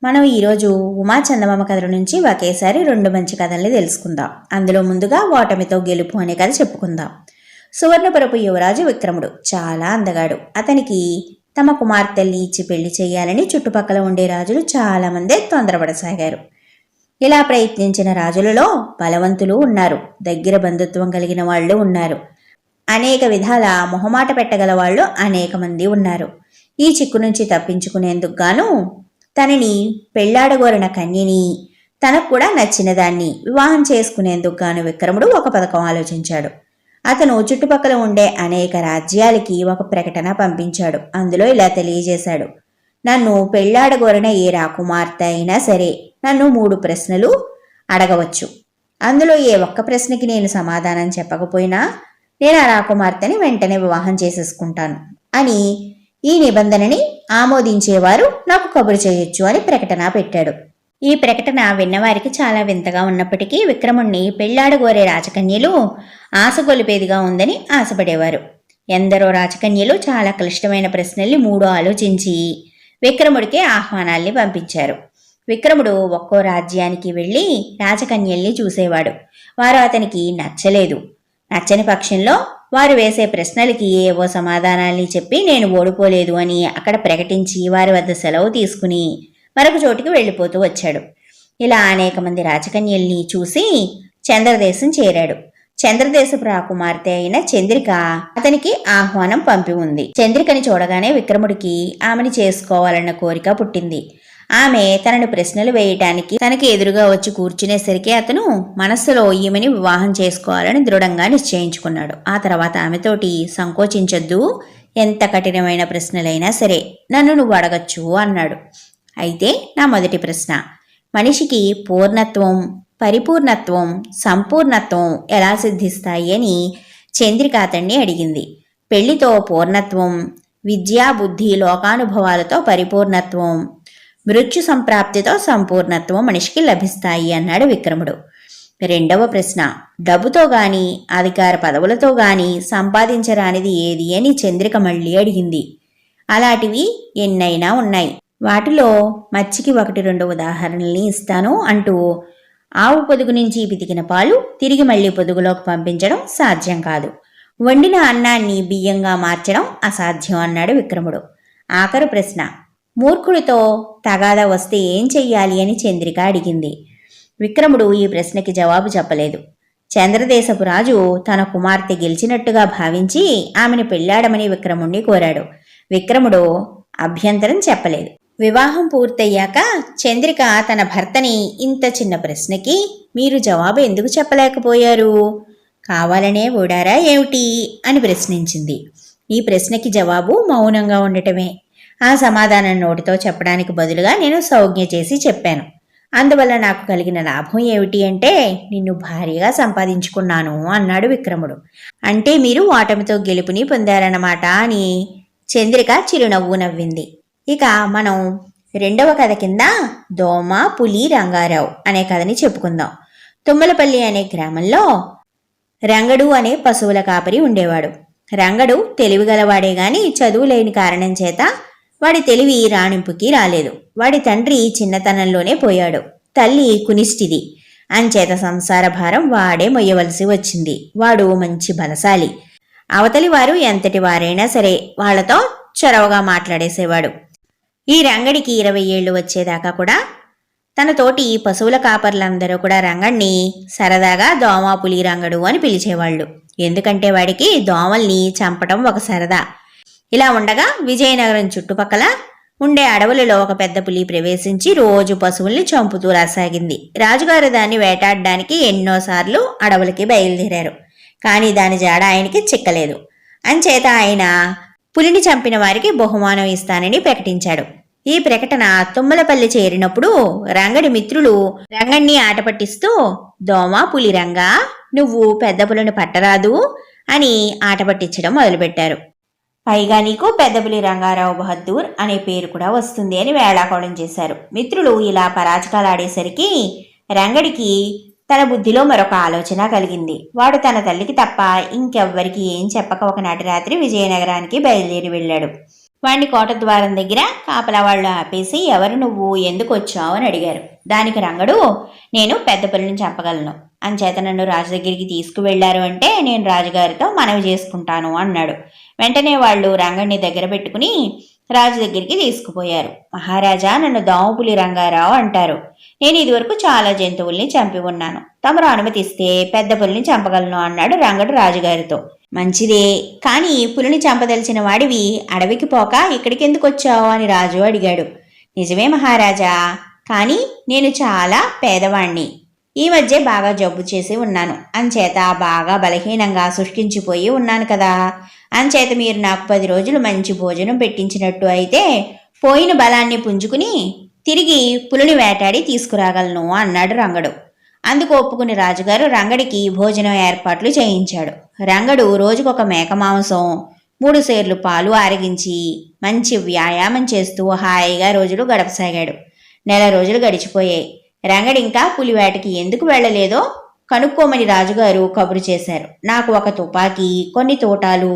మనం ఈరోజు ఉమా చందమామ కథల నుంచి ఒకేసారి 2 మంచి కథల్ని తెలుసుకుందాం. అందులో ముందుగా ఓటమితో గెలుపు అనే కథ చెప్పుకుందాం. సువర్ణపురపు యువరాజు విక్రముడు చాలా అందగాడు. అతనికి తమ కుమార్తెల్ని ఇచ్చి పెళ్లి చేయాలని చుట్టుపక్కల ఉండే రాజులు చాలా మందే తొందరపడసాగారు. ఇలా ప్రయత్నించిన రాజులలో బలవంతులు ఉన్నారు, దగ్గర బంధుత్వం కలిగిన వాళ్ళు ఉన్నారు, అనేక విధాల మొహమాట పెట్టగల వాళ్ళు అనేక మంది ఉన్నారు. ఈ చిక్కు నుంచి తప్పించుకునేందుకు గాను తనని పెళ్లాడగోరిన కన్యని, తనకు కూడా నచ్చిన దాన్ని వివాహం చేసుకునేందుకు గాను విక్రముడు ఒక పథకం ఆలోచించాడు. అతను చుట్టుపక్కల ఉండే అనేక రాజ్యాలకి ఒక ప్రకటన పంపించాడు. అందులో ఇలా తెలియజేశాడు: నన్ను పెళ్లాడగోరిన ఏ రాకుమార్తె అయినా సరే నన్ను 3 ప్రశ్నలు అడగవచ్చు. అందులో ఏ ఒక్క ప్రశ్నకి నేను సమాధానం చెప్పకపోయినా నేను ఆ రాకుమార్తెని వెంటనే వివాహం చేసేసుకుంటాను అని, ఈ నిబంధనని ఆమోదించేవారు నాకు కబురు చేయొచ్చు అని ప్రకటన పెట్టాడు. ఈ ప్రకటన విన్నవారికి చాలా వింతగా ఉన్నప్పటికీ విక్రముణ్ణి పెళ్లాడగోరే రాజకన్యలు ఆశగొలిపేదిగా ఉందని ఆశపడేవారు. ఎందరో రాజకన్యలు చాలా క్లిష్టమైన ప్రశ్నల్ని 3 ఆలోచించి విక్రముడికి ఆహ్వానాల్ని పంపించారు. విక్రముడు ఒక్కో రాజ్యానికి వెళ్ళి రాజకన్యల్ని చూసేవాడు. వారు అతనికి నచ్చలేదు. నచ్చని పక్షంలో వారు వేసే ప్రశ్నలకి ఏవో సమాధానాల్ని చెప్పి నేను ఓడిపోలేదు అని అక్కడ ప్రకటించి వారి వద్ద సెలవు తీసుకుని మరొక చోటికి వెళ్ళిపోతూ వచ్చాడు. ఇలా అనేక మంది రాజకన్యల్ని చూసి చంద్రదేశం చేరాడు. చంద్రదేశపు రాకుమార్తె అయిన చంద్రిక అతనికి ఆహ్వానం పంపి ఉంది. చంద్రికని చూడగానే విక్రముడికి ఆమెని చేసుకోవాలన్న కోరిక పుట్టింది. ఆమె తనను ప్రశ్నలు వేయటానికి తనకి ఎదురుగా వచ్చి కూర్చునేసరికి అతను మనస్సులో ఈమెని వివాహం చేసుకోవాలని దృఢంగా నిశ్చయించుకున్నాడు. ఆ తర్వాత ఆమెతోటి సంకోచించొద్దు, ఎంత కఠినమైన ప్రశ్నలైనా సరే నన్ను నువ్వు అడగచ్చు అన్నాడు. అయితే నా మొదటి ప్రశ్న, మనిషికి పూర్ణత్వం, పరిపూర్ణత్వం, సంపూర్ణత్వం ఎలా సిద్ధిస్తాయి అని చంద్రిక అతన్ని అడిగింది. పెళ్లితో పూర్ణత్వం, విద్యా బుద్ధి లోకానుభవాలతో పరిపూర్ణత్వం, మృత్యు సంప్రాప్తితో సంపూర్ణత్వం మనిషికి లభిస్తాయి అన్నాడు విక్రముడు. రెండవ ప్రశ్న, డబ్బుతో గాని అధికార పదవులతో గాని సంపాదించరానిది ఏది అని చంద్రిక మళ్ళీ అడిగింది. అలాంటివి ఎన్నైనా ఉన్నాయి, వాటిలో మచ్చికి 1-2 ఉదాహరణల్ని ఇస్తాను అంటూ ఆవు పొదుగు నుంచి పితికిన పాలు తిరిగి మళ్లీ పొదుగులోకి పంపించడం సాధ్యం కాదు, వండిన అన్నాన్ని బియ్యంగా మార్చడం అసాధ్యం అన్నాడు విక్రముడు. ఆఖరు ప్రశ్న, మూర్ఖుడితో తగాదా వస్తే ఏం చెయ్యాలి అని చంద్రిక అడిగింది. విక్రముడు ఈ ప్రశ్నకి జవాబు చెప్పలేదు. చంద్రదేశపు రాజు తన కుమార్తె గెలిచినట్టుగా భావించి ఆమెను పెళ్లాడమని విక్రముణ్ణి కోరాడు. విక్రముడు అభ్యంతరం చెప్పలేదు. వివాహం పూర్తయ్యాక చంద్రిక తన భర్తని ఇంత చిన్న ప్రశ్నకి మీరు జవాబు ఎందుకు చెప్పలేకపోయారు, కావాలనే ఓడారా ఏమిటి అని ప్రశ్నించింది. ఈ ప్రశ్నకి జవాబు మౌనంగా ఉండటమే. ఆ సమాధానం నోటితో చెప్పడానికి బదులుగా నేను సౌజ్ఞ చేసి చెప్పాను. అందువల్ల నాకు కలిగిన లాభం ఏమిటి అంటే నిన్ను భారీగా సంపాదించుకున్నాను అన్నాడు విక్రముడు. అంటే మీరు ఓటమితో గెలుపుని పొందారన్నమాట అని చంద్రిక చిరునవ్వు నవ్వింది. ఇక మనం రెండవ కథ కింద దోమ, పులి, రంగారావు అనే కథని చెప్పుకుందాం. తుమ్మలపల్లి అనే గ్రామంలో రంగడు అనే పశువుల కాపరి ఉండేవాడు. రంగడు తెలివిగలవాడే గాని చదువు లేని కారణం చేత వాడి తెలివి రాణింపుకి రాలేదు. వాడి తండ్రి చిన్నతనంలోనే పోయాడు. తల్లి కునిష్టిది. అంచేత సంసార భారం వాడే మొయ్యవలసి వచ్చింది. వాడు మంచి బలశాలి. అవతలి వారు ఎంతటి వారైనా సరే వాళ్లతో చొరవగా మాట్లాడేసేవాడు. ఈ రంగడికి 20 ఏళ్లు వచ్చేదాకా కూడా తన తోటి పశువుల కాపర్లందరూ కూడా రంగడిని సరదాగా దోమ, పులి, రంగడు అని పిలిచేవాళ్లు. ఎందుకంటే వాడికి దోమల్ని చంపటం ఒక సరదా. ఇలా ఉండగా విజయనగరం చుట్టుపక్కల ఉండే అడవులలో ఒక పెద్ద పులి ప్రవేశించి రోజు పశువుల్ని చంపుతూ రాసాగింది. రాజుగారు దాన్ని వేటాడడానికి ఎన్నోసార్లు అడవులకి బయలుదేరారు. కానీ దాని జాడ ఆయనకి చిక్కలేదు. అంచేత ఆయన పులిని చంపిన వారికి బహుమానం ఇస్తానని ప్రకటించాడు. ఈ ప్రకటన తుమ్మలపల్లి చేరినప్పుడు రంగడి మిత్రులు రంగణ్ణి ఆట పట్టిస్తూ దోమ, పులి, రంగా నువ్వు పెద్ద పులిని పట్టరాదు అని ఆట పట్టించడం మొదలుపెట్టారు. పైగా నీకు పెద్దపులి రంగారావు బహద్దూర్ అనే పేరు కూడా వస్తుంది అని వేళాకోళం చేశారు. మిత్రులు ఇలా పరాజకాలాడేసరికి రంగడికి తన బుద్ధిలో మరొక ఆలోచన కలిగింది. వాడు తన తల్లికి తప్ప ఇంకెవ్వరికి ఏం చెప్పక ఒకనాటి రాత్రి విజయనగరానికి బయలుదేరి వెళ్ళాడు. వాణ్ణి కోట ద్వారం దగ్గర కాపలా వాళ్ళు ఆపేసి ఎవరు నువ్వు ఎందుకు వచ్చావు అని అడిగారు. దానికి రంగడు నేను పెద్ద పులిని చంపగలను, అంచేత నన్ను రాజు దగ్గరికి తీసుకువెళ్లారు అంటే నేను రాజుగారితో మనవి చేసుకుంటాను అన్నాడు. వెంటనే వాళ్ళు రంగడిని దగ్గర పెట్టుకుని రాజు దగ్గరికి తీసుకుపోయారు. మహారాజా నన్ను దోమపులి రంగారావు అంటారు. నేను ఇదివరకు చాలా జంతువుల్ని చంపి ఉన్నాను. తమరు అనుమతిస్తే పెద్ద పులిని చంపగలను అన్నాడు రంగడు రాజుగారితో. మంచిదే, కానీ పులిని చంపదలిచిన వాడివి అడవికి పోక ఇక్కడికెందుకు వచ్చావు అని రాజు అడిగాడు. నిజమే మహారాజా, కానీ నేను చాలా పేదవాణ్ణి. ఈ మధ్య బాగా జబ్బు చేసి ఉన్నాను. అంచేత బాగా బలహీనంగా శుష్కించిపోయి ఉన్నాను కదా. అంచేత మీరు నాకు 10 రోజులు మంచి భోజనం పెట్టించినట్టు అయితే పోయిన బలాన్ని పుంజుకుని తిరిగి పులిని వేటాడి తీసుకురాగలను అన్నాడు రంగడు. అందుకు ఒప్పుకుని రాజుగారు రంగడికి భోజనం ఏర్పాట్లు చేయించాడు. రంగడు రోజుకొక మేక మాంసం 3 సేర్లు పాలు ఆరగించి మంచి వ్యాయామం చేస్తూ హాయిగా రోజులు గడపసాగాడు. నెల రోజులు గడిచిపోయాయి. రంగడి ఇంకా పులివేటకి ఎందుకు వెళ్లలేదో కనుక్కోమని రాజుగారు కబురు చేశారు. నాకు ఒక తుపాకీ, కొన్ని తోటాలు,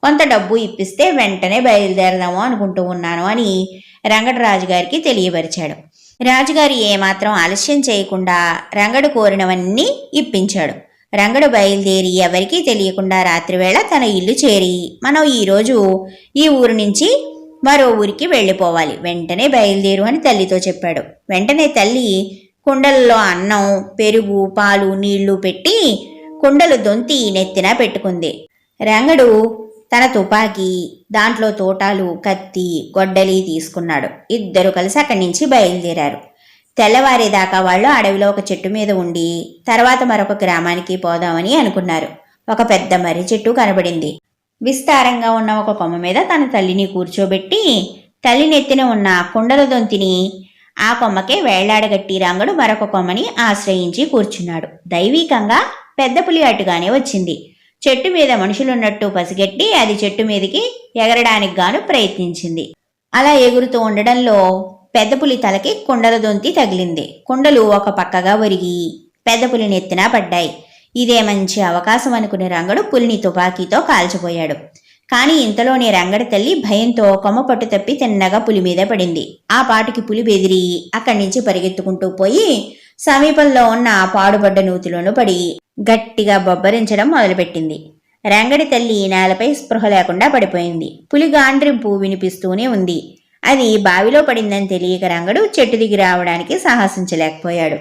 కొంత డబ్బు ఇప్పిస్తే వెంటనే బయలుదేరదాము అనుకుంటూ ఉన్నాను అని రంగడు రాజుగారికి తెలియపరిచాడు. రాజుగారు ఏమాత్రం ఆలస్యం చేయకుండా రంగడు కోరినవన్నీ ఇప్పించాడు. రంగడు బయలుదేరి ఎవరికీ తెలియకుండా రాత్రివేళ తన ఇల్లు చేరి మనం ఈరోజు ఈ ఊరు నుంచి మరో ఊరికి వెళ్ళిపోవాలి, వెంటనే బయలుదేరు అని తల్లితో చెప్పాడు. వెంటనే తల్లి కుండలలో అన్నం, పెరుగు, పాలు, నీళ్లు పెట్టి కుండలు దొంతి నెత్తిన పెట్టుకుంది. రంగడు తన తుపాకీ, దాంట్లో తోటాలు, కత్తి, గొడ్డలి తీసుకున్నాడు. ఇద్దరు కలిసి అక్కడి నుంచి బయలుదేరారు. తెల్లవారేదాకా వాళ్ళు అడవిలో ఒక చెట్టు మీద ఉండి తర్వాత మరొక గ్రామానికి పోదామని అనుకున్నారు. ఒక పెద్ద మర్రి చెట్టు కనబడింది. విస్తారంగా ఉన్న ఒక కొమ్మ మీద తన తల్లిని కూర్చోబెట్టి తల్లి నెత్తిన ఉన్న కుండల దొంతిని ఆ కొమ్మకే వేళ్లాడగట్టి రంగడు మరొక కొమ్మని ఆశ్రయించి కూర్చున్నాడు. దైవీకంగా పెద్ద పులి అటుగానే వచ్చింది. చెట్టు మీద మనుషులున్నట్టు పసిగట్టి అది చెట్టు మీదకి ఎగరడానికి గాను ప్రయత్నించింది. అలా ఎగురుతూ ఉండడంలో పెద్ద పులి తలకి కుండల దొంతి తగిలింది. కుండలు ఒక పక్కగా ఒరిగి పెద్ద పులి నెత్తిన పడ్డాయి. ఇదే మంచి అవకాశం అనుకునే రంగడు పులిని తుపాకీతో కాల్చిపోయాడు. కాని ఇంతలోనే రంగడి తల్లి భయంతో కొమ్మ పట్టు తప్పి తిన్నగా పులి మీద పడింది. ఆ పాటికి పులి బెదిరి అక్కడి నుంచి పరిగెత్తుకుంటూ పోయి సమీపంలో ఉన్న పాడుబడ్డ నూతిలోనూ పడి గట్టిగా బొబ్బరించడం మొదలుపెట్టింది. రంగడి తల్లి నేలపై స్పృహ లేకుండా పడిపోయింది. పులి గాండ్రింపు వినిపిస్తూనే ఉంది. అది బావిలో పడిందని తెలియక రంగడు చెట్టు దిగి రావడానికి సాహసించలేకపోయాడు.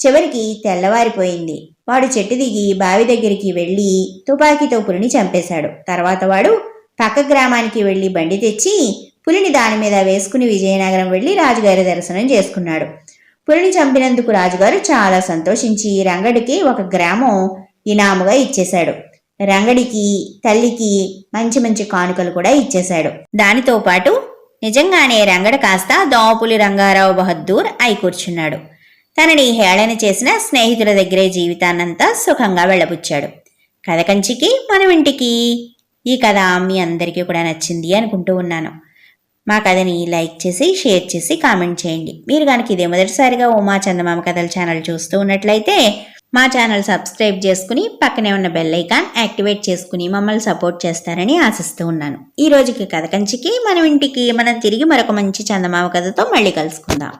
చివరికి తెల్లవారిపోయింది. వాడు చెట్టు దిగి బావి దగ్గరికి వెళ్లి తుపాకీతో పులిని చంపేశాడు. తర్వాత వాడు పక్క గ్రామానికి వెళ్లి బండి తెచ్చి పులిని దాని మీద వేసుకుని విజయనగరం వెళ్లి రాజుగారి దర్శనం చేసుకున్నాడు. పులిని చంపినందుకు రాజుగారు చాలా సంతోషించి రంగడికి ఒక గ్రామం ఇనాముగా ఇచ్చేశాడు. రంగడికి తల్లికి మంచి మంచి కానుకలు కూడా ఇచ్చేశాడు. దానితో పాటు నిజంగానే రంగడు కాస్త దోమపులి రంగారావు బహద్దూర్ అయి కూర్చున్నాడు. తనని హేళన చేసిన స్నేహితుల దగ్గరే జీవితాన్నంతా సుఖంగా వెళ్ళబుచ్చాడు. కథ కంచికి మనం ఇంటికి. ఈ కథ మీ అందరికీ కూడా నచ్చింది అనుకుంటూ ఉన్నాను. మా కథని లైక్ చేసి షేర్ చేసి కామెంట్ చేయండి. మీరు కనుక ఇదే మొదటిసారిగా ఉమా చందమామ కథల ఛానల్ చూస్తూ ఉన్నట్లయితే మా ఛానల్ సబ్స్క్రైబ్ చేసుకుని పక్కనే ఉన్న బెల్ ఐకాన్ యాక్టివేట్ చేసుకుని మమ్మల్ని సపోర్ట్ చేస్తారని ఆశిస్తూ ఉన్నాను. ఈ రోజుకి కథ కంచికి మనం ఇంటికి. మనం తిరిగి మరొక మంచి చందమామ కథతో మళ్ళీ కలుసుకుందాం.